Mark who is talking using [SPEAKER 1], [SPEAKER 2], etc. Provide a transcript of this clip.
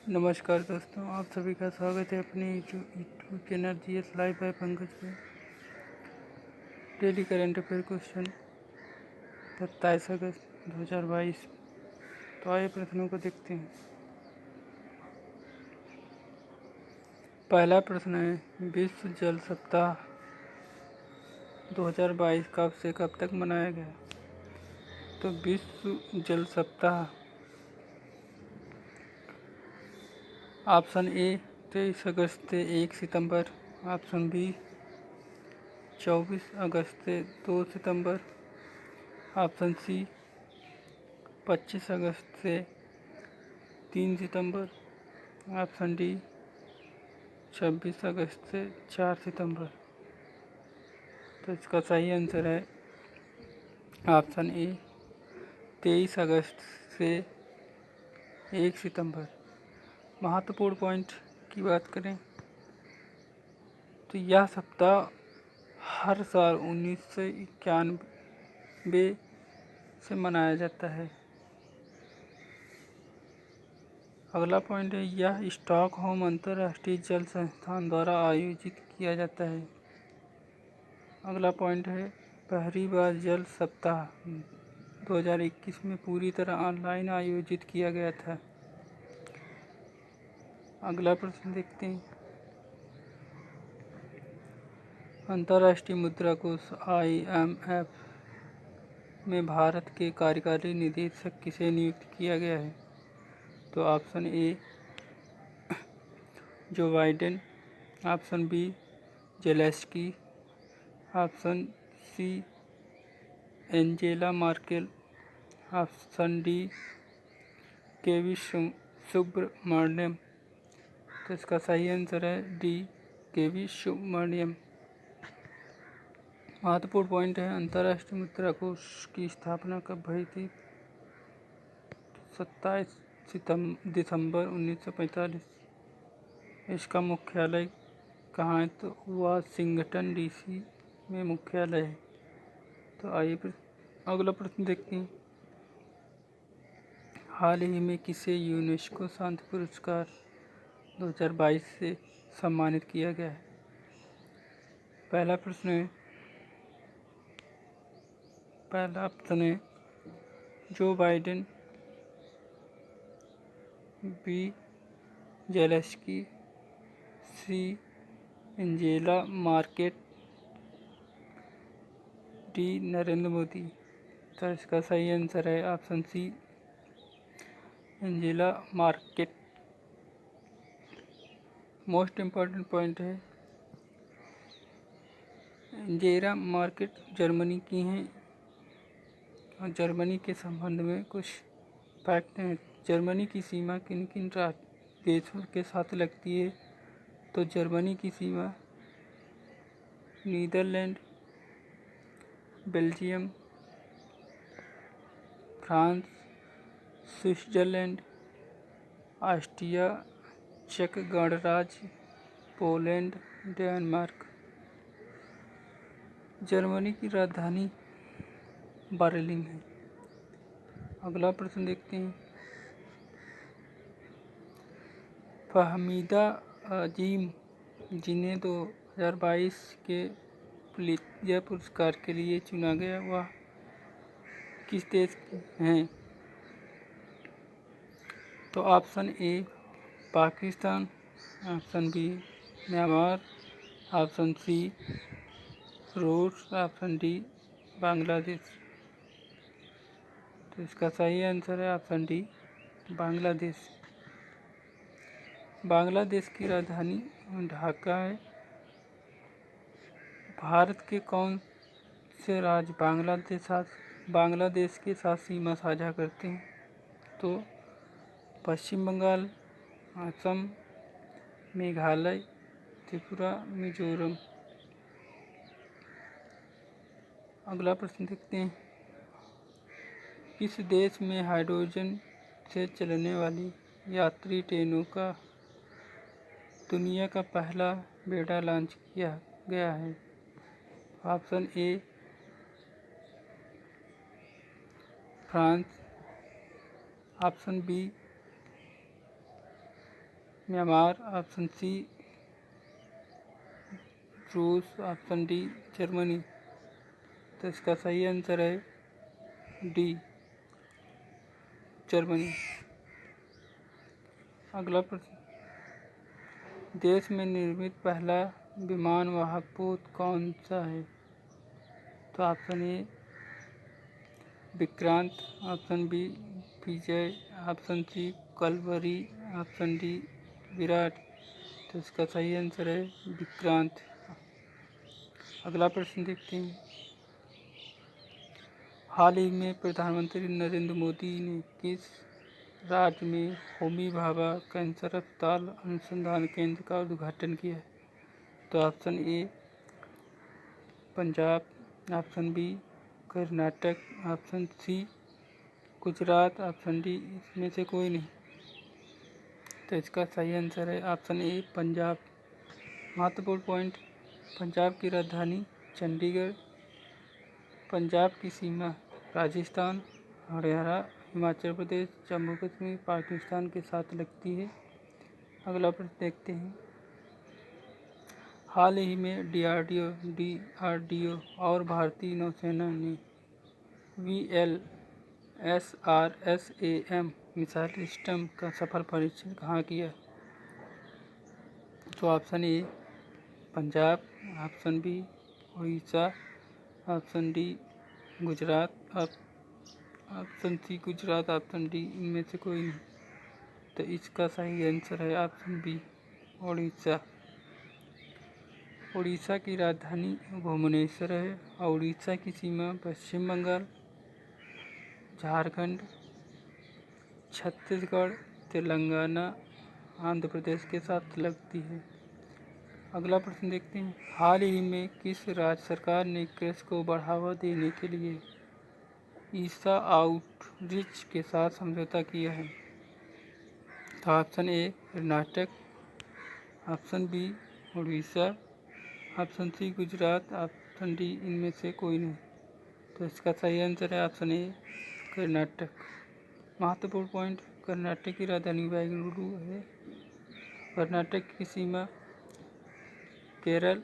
[SPEAKER 1] नमस्कार दोस्तों, आप सभी का स्वागत है अपने YouTube channel GS live bye Pankaj पे। डेली करंट अफेयर क्वेश्चन 27 अगस्त 2022। तो आइए प्रश्नों को देखते हैं। पहला प्रश्न है, विश्व जल सप्ताह 2022 कब से कब तक मनाया गया? तो विश्व जल सप्ताह ऑप्शन ए 23 अगस्त से 1 सितंबर, ऑप्शन बी 24 अगस्त से 2 सितंबर, ऑप्शन सी 25 अगस्त से 3 सितंबर, ऑप्शन डी 26 अगस्त से 4 सितंबर। तो इसका सही आंसर है ऑप्शन ए 23 अगस्त से 1 सितंबर। महत्वपूर्ण पॉइंट की बात करें तो यह सप्ताह हर साल 1991 से मनाया जाता है। अगला पॉइंट है, यह स्टॉकहोम अंतर्राष्ट्रीय जल संस्थान द्वारा आयोजित किया जाता है। अगला पॉइंट है, पहली बार जल सप्ताह 2021 में पूरी तरह ऑनलाइन आयोजित किया गया था। अगला प्रश्न देखते हैं, अंतर्राष्ट्रीय मुद्रा कोष IMF में भारत के कार्यकारी निदेशक किसे नियुक्त किया गया है? तो option A Joe Biden, option B Zelensky, option C Angela Merkel, option D KV Subramanyam. तो इसका सही आंसर है डी केवी सुब्रमण्यम। महत्वपूर्ण पॉइंट है, अंतर्राष्ट्रीय मुद्रा कोष की स्थापना कब हुई थी? 27 दिसंबर 1945। इसका मुख्यालय कहाँ है? तो वाशिंगटन DC में मुख्यालय है। तो आइए अगला प्रश्न देखते हैं, हाल ही में किसे यूनेस्को शांति पुरस्कार 2022 से सम्मानित किया गया है? पहला ऑप्शन है Joe Biden, B Zelensky, C Angela Merkel, D Narendra Modi. तो इसका सही आंसर है option C Angela Merkel. Most important point है, एंजेला मार्केल जर्मनी की हैं और जर्मनी के संबंध में कुछ फैक्ट हैं। जर्मनी की सीमा किन किन देशों के साथ लगती है? तो जर्मनी की सीमा Netherland, Belgium, France, Switzerland, Austria, चेक गणराज्य, पोलैंड, डेनमार्क। जर्मनी की राजधानी बर्लिन है। अगला प्रश्न देखते हैं, फहमीदा अजीम जिन्हें 2022 के पुलित्जर पुरस्कार के लिए चुना गया, वह किस देश के हैं? तो option A Pakistan, option B Myanmar, option C रूस, ऑप्शन डी बांग्लादेश। तो इसका सही आंसर है ऑप्शन डी बांग्लादेश। बांग्लादेश की राजधानी ढाका है। भारत के कौन से राज्य बांग्लादेश के साथ सीमा साझा करते हैं? तो पश्चिम बंगाल, असम, मेघालय, त्रिपुरा, मिजोरम। अगला प्रश्न देखते हैं, किस देश में हाइड्रोजन से चलने वाली यात्री ट्रेनों का दुनिया का पहला बेड़ा लॉन्च किया गया है? Option A France, option B Myanmar, option C रूस, ऑप्शन डी जर्मनी। तो इसका सही आंसर है डी जर्मनी। अगला प्रश्न, देश में निर्मित पहला विमान वाहक पोत कौन सा है? तो option A Vikrant, option B Vijay, option C Kalvari, option D Viraat. तो इसका सही आंसर है विक्रांत। अगला प्रश्न देखते हैं, हाल ही में प्रधानमंत्री नरेंद्र मोदी ने किस राज्य में होमी भाभा कैंसर अस्पताल अनुसंधान केंद्र का उद्घाटन किया है? तो option A Punjab, option B Karnataka, option C Gujarat, option D इसमें से कोई नहीं। तो इसका सही आंसर है ऑप्शन ए पंजाब। महत्वपूर्ण पॉइंट, पंजाब की राजधानी चंडीगढ़, पंजाब की सीमा राजस्थान, हरियाणा, हिमाचल प्रदेश, जम्मू कश्मीर, पाकिस्तान के साथ लगती है। अगला प्रश्न देखते हैं, हाल ही में डीआरडीओ और भारतीय नौसेना ने VLSRSAM मिसाइल सिस्टम का सफल परीक्षण कहाँ किया? तो option A Punjab, option B Orissa, option D Gujarat, option C Gujarat, option D इनमें से कोई नहीं। तो इसका सही आंसर है ऑप्शन बी उड़ीसा। उड़ीसा की राजधानी भुवनेश्वर है और उड़ीसा की सीमा पश्चिम बंगाल, झारखंड, छत्तीसगढ़, तेलंगाना, आंध्र प्रदेश के साथ लगती है। अगला प्रश्न देखते हैं, हाल ही में किस राज्य सरकार ने कृषि को बढ़ावा देने के लिए ईसा आउटरीच के साथ समझौता किया है? तो option A Karnataka, option B Orissa, option C Gujarat, option D इनमें से कोई नहीं। तो इसका सही आंसर है ऑप्शन ए कर्नाटक। महत्वपूर्ण पॉइंट, कर्नाटक की राजधानी बेंगलुरु है, कर्नाटक की सीमा केरल,